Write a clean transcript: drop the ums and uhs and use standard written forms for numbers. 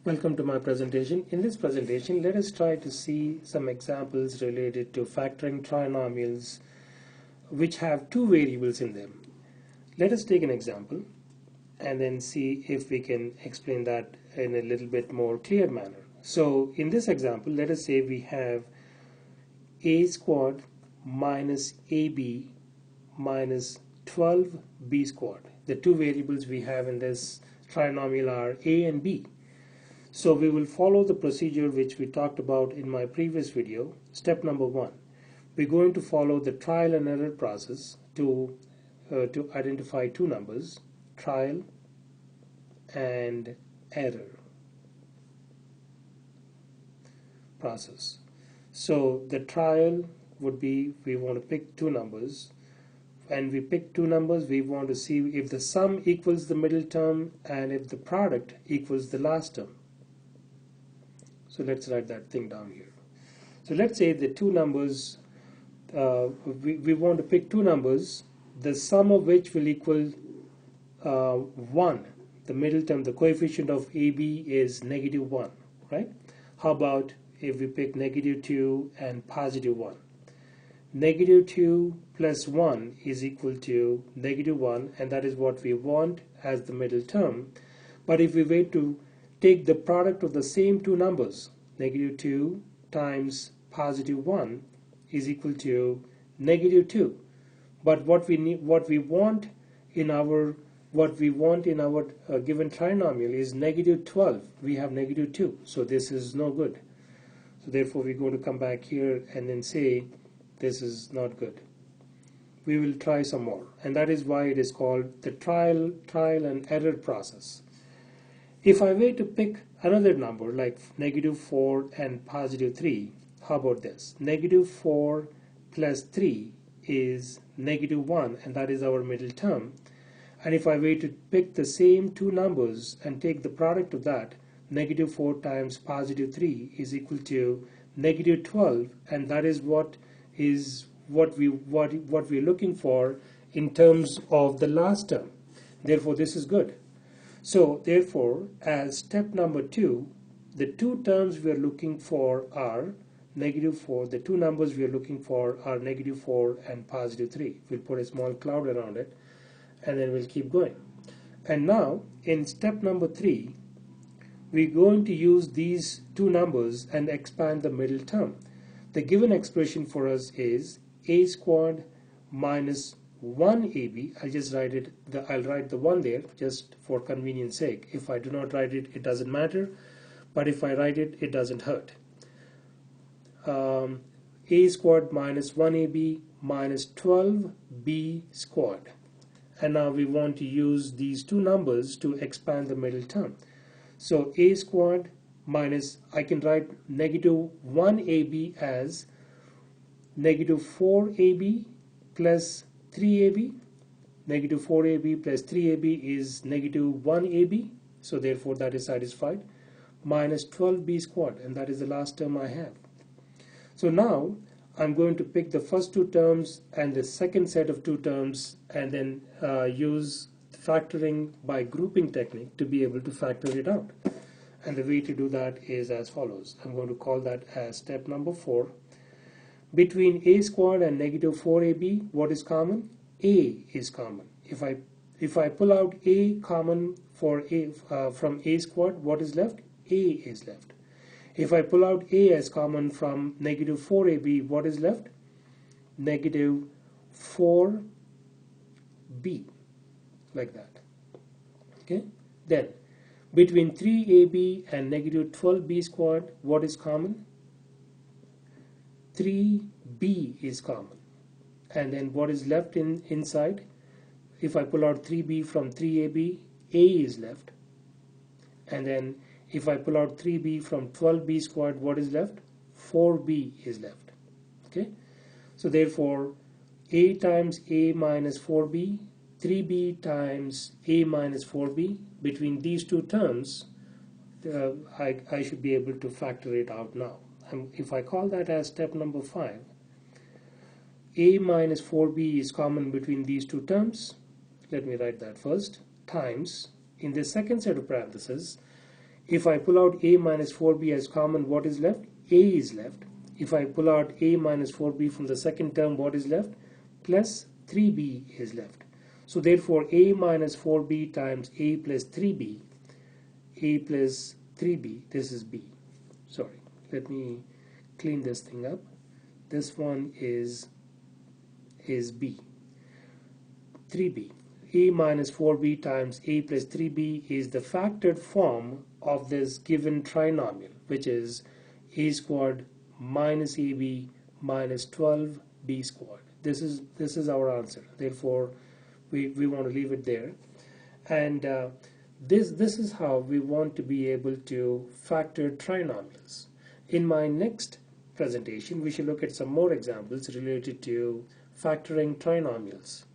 Welcome to my presentation. In this presentation, let us try to see some examples related to factoring trinomials which have two variables in them. Let us take an example and then see if we can explain that in a little bit more clear manner. So in this example, let us say we have a squared minus ab minus 12b squared. The two variables we have in this trinomial are a and b. So we will follow the procedure which we talked about in my previous video. Step number 1. We're going to follow the trial and error process to identify two numbers, trial and error process. So the trial would be we want to pick two numbers. And we pick two numbers, we want to see if the sum equals the middle term and if the product equals the last term. So let's write that thing down here. So let's say the two numbers, we want to pick two numbers, the sum of which will equal 1. The middle term, the coefficient of AB is negative 1, right? How about if we pick negative 2 and positive 1? Negative 2 plus 1 is equal to negative 1, and that is what we want as the middle term. But if we were to take the product of the same two numbers, negative 2 times positive 1 is equal to negative 2. But what we want in our given trinomial is negative 12. We have negative 2, so this is no good. So therefore we're going to come back here and then say this is not good. We will try some more, and that is why it is called the trial and error process. If I were to pick another number like negative 4 and positive 3, how about this? Negative 4 plus 3 is negative 1, and that is our middle term. And if I were to pick the same two numbers and take the product of that, negative 4 times positive 3 is equal to negative 12, and that is what we're looking for in terms of the last term. Therefore, this is good. So therefore, as step number 2, the two terms we are looking for are negative 4. The two numbers we are looking for are negative 4 and positive 3. We'll put a small cloud around it, and then we'll keep going. And now, in step number 3, we're going to use these two numbers and expand the middle term. The given expression for us is a squared minus 1ab. I'll just write it. I'll write the 1 there just for convenience sake. If I do not write it, it doesn't matter. But if I write it, it doesn't hurt. A squared minus 1ab minus 12b squared. And now we want to use these two numbers to expand the middle term. So a squared minus, I can write negative 1ab as negative 4ab plus 3ab. Negative 4ab plus 3ab is negative 1ab, so therefore that is satisfied, minus 12b squared, and that is the last term I have. So now I'm going to pick the first two terms and the second set of two terms and then use factoring by grouping technique to be able to factor it out. And the way to do that is as follows. I'm going to call that as step number 4. Between a squared and negative 4ab, what is common? A is common. If I pull out a common for a from a squared, what is left? A is left. If I pull out a as common from negative 4ab, what is left? Negative 4b, like that. Okay. Then between 3ab and negative 12b squared, what is common? 3b is common. And then what is left inside? If I pull out 3b from 3ab, a is left. And then if I pull out 3b from 12b squared, what is left? 4b is left. Okay. So therefore, a times a minus 4b, 3b times a minus 4b, between these two terms, I should be able to factor it out now. And if I call that as step number 5, a minus 4b is common between these two terms. Let me write that first. Times, in the second set of parentheses, If I pull out a minus 4b as common, what is left? A is left. If I pull out a minus 4b from the second term, what is left? Plus 3b is left. So therefore a minus 4b times a plus 3b, this is b. Sorry, let me clean this thing up. This one is b. 3b. A minus 4b times a plus 3b is the factored form of this given trinomial, which is a squared minus ab minus 12b squared. This is our answer. Therefore, we want to leave it there. And this is how we want to be able to factor trinomials. In my next presentation, we shall look at some more examples related to factoring trinomials.